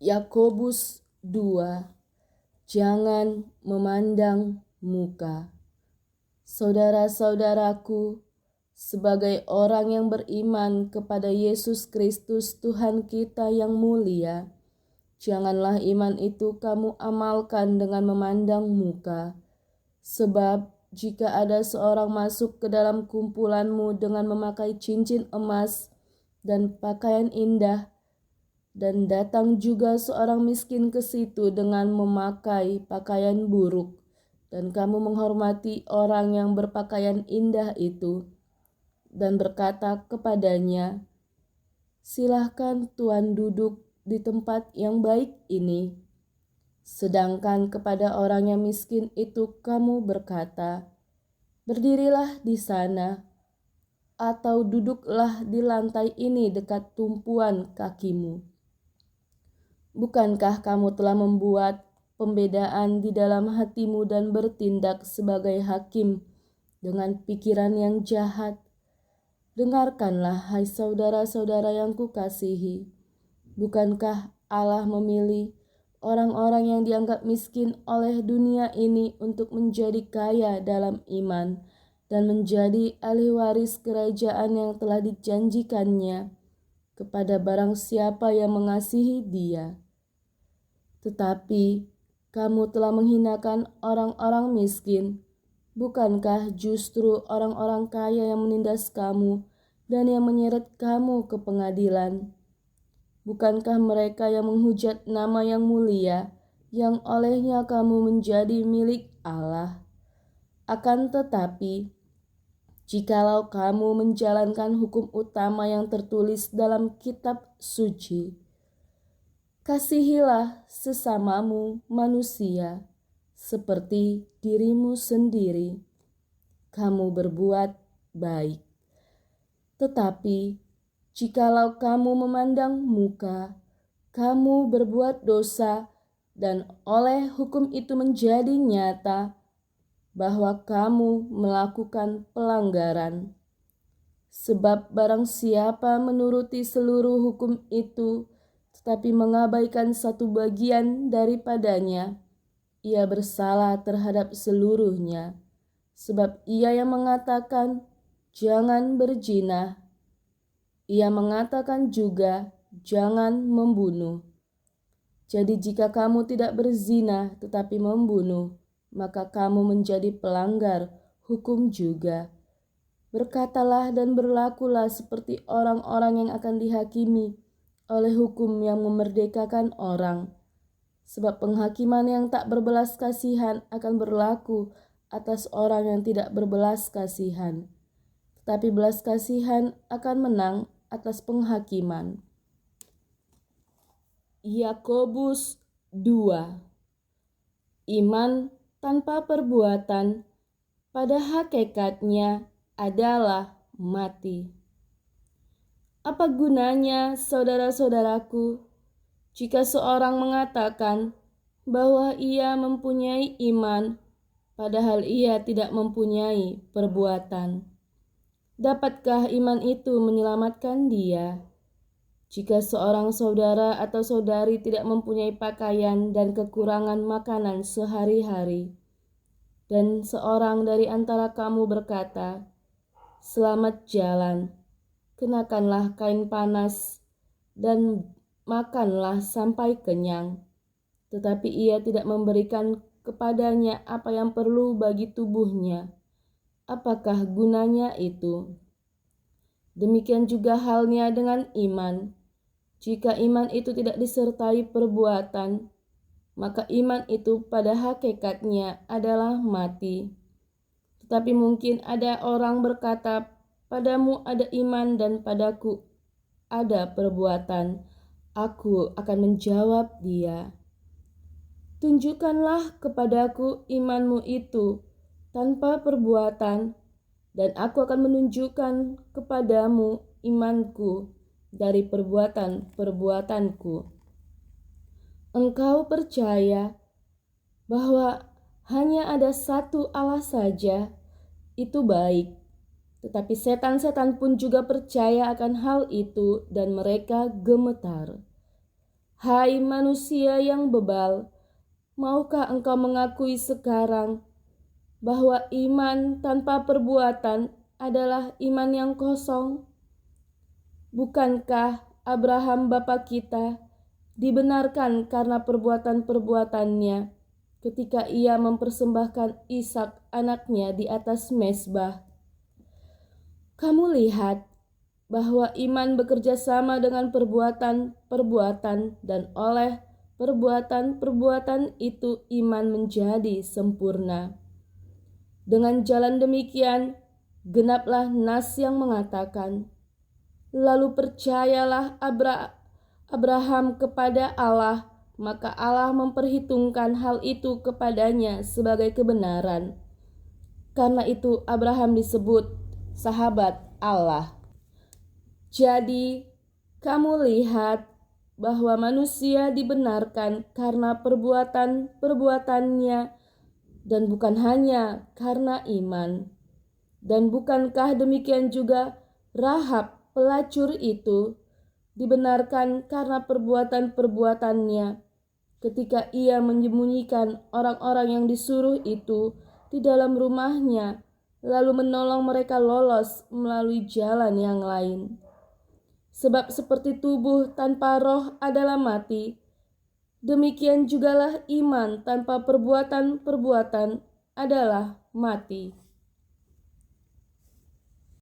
Yakobus 2. Jangan memandang muka. Saudara-saudaraku, sebagai orang yang beriman kepada Yesus Kristus Tuhan kita yang mulia, janganlah iman itu kamu amalkan dengan memandang muka. Sebab jika ada seorang masuk ke dalam kumpulanmu dengan memakai cincin emas dan pakaian indah, dan datang juga seorang miskin ke situ dengan memakai pakaian buruk, dan kamu menghormati orang yang berpakaian indah itu, dan berkata kepadanya, "Silahkan Tuan duduk di tempat yang baik ini." Sedangkan kepada orang yang miskin itu kamu berkata, "Berdirilah di sana," atau "Duduklah di lantai ini dekat tumpuan kakimu." Bukankah kamu telah membuat pembedaan di dalam hatimu dan bertindak sebagai hakim dengan pikiran yang jahat? Dengarkanlah, hai saudara-saudara yang kukasihi. Bukankah Allah memilih orang-orang yang dianggap miskin oleh dunia ini untuk menjadi kaya dalam iman dan menjadi ahli waris kerajaan yang telah dijanjikannya kepada barang siapa yang mengasihi Dia? Tetapi kamu telah menghinakan orang-orang miskin. Bukankah justru orang-orang kaya yang menindas kamu dan yang menyeret kamu ke pengadilan? Bukankah mereka yang menghujat nama yang mulia, yang olehnya kamu menjadi milik Allah? Akan tetapi, jikalau kamu menjalankan hukum utama yang tertulis dalam kitab suci, "Kasihilah sesamamu manusia seperti dirimu sendiri," kamu berbuat baik. Tetapi jikalau kamu memandang muka, kamu berbuat dosa, dan oleh hukum itu menjadi nyata bahwa kamu melakukan pelanggaran. Sebab barang siapa menuruti seluruh hukum itu tetapi mengabaikan satu bagian daripadanya, ia bersalah terhadap seluruhnya. Sebab ia yang mengatakan, "Jangan berzina," ia mengatakan juga, "Jangan membunuh." Jadi jika kamu tidak berzina tetapi membunuh, maka kamu menjadi pelanggar hukum juga. Berkatalah dan berlakulah seperti orang-orang yang akan dihakimi oleh hukum yang memerdekakan orang. Sebab penghakiman yang tak berbelas kasihan akan berlaku atas orang yang tidak berbelas kasihan. Tetapi belas kasihan akan menang atas penghakiman. Yakobus 2. Iman tanpa perbuatan pada hakikatnya adalah mati. Apa gunanya, saudara-saudaraku, jika seorang mengatakan bahwa ia mempunyai iman, padahal ia tidak mempunyai perbuatan? Dapatkah iman itu menyelamatkan dia? Jika seorang saudara atau saudari tidak mempunyai pakaian dan kekurangan makanan sehari-hari, dan seorang dari antara kamu berkata, "Selamat jalan, kenakanlah kain panas dan makanlah sampai kenyang," tetapi ia tidak memberikan kepadanya apa yang perlu bagi tubuhnya, apakah gunanya itu? Demikian juga halnya dengan iman. Jika iman itu tidak disertai perbuatan, maka iman itu pada hakikatnya adalah mati. Tetapi mungkin ada orang berkata, "Padamu ada iman dan padaku ada perbuatan." Aku akan menjawab dia, "Tunjukkanlah kepadaku imanmu itu tanpa perbuatan, dan aku akan menunjukkan kepadamu imanku dari perbuatan-perbuatanku." Engkau percaya bahwa hanya ada satu Allah saja, itu baik. Tetapi setan-setan pun juga percaya akan hal itu dan mereka gemetar. Hai manusia yang bebal, maukah engkau mengakui sekarang bahwa iman tanpa perbuatan adalah iman yang kosong? Bukankah Abraham bapa kita dibenarkan karena perbuatan-perbuatannya ketika ia mempersembahkan Ishak anaknya di atas mezbah? Kamu lihat bahwa iman bekerja sama dengan perbuatan-perbuatan, dan oleh perbuatan-perbuatan itu iman menjadi sempurna. Dengan jalan demikian, genaplah nas yang mengatakan, lalu percayalah Abraham kepada Allah, maka Allah memperhitungkan hal itu kepadanya sebagai kebenaran. Karena itu Abraham disebut sahabat Allah. Jadi, kamu lihat bahwa manusia dibenarkan karena perbuatan-perbuatannya, dan bukan hanya karena iman. Dan bukankah demikian juga Rahab pelacur itu dibenarkan karena perbuatan-perbuatannya ketika ia menyembunyikan orang-orang yang disuruh itu di dalam rumahnya, lalu menolong mereka lolos melalui jalan yang lain. Sebab seperti tubuh tanpa roh adalah mati, demikian jugalah iman tanpa perbuatan-perbuatan adalah mati.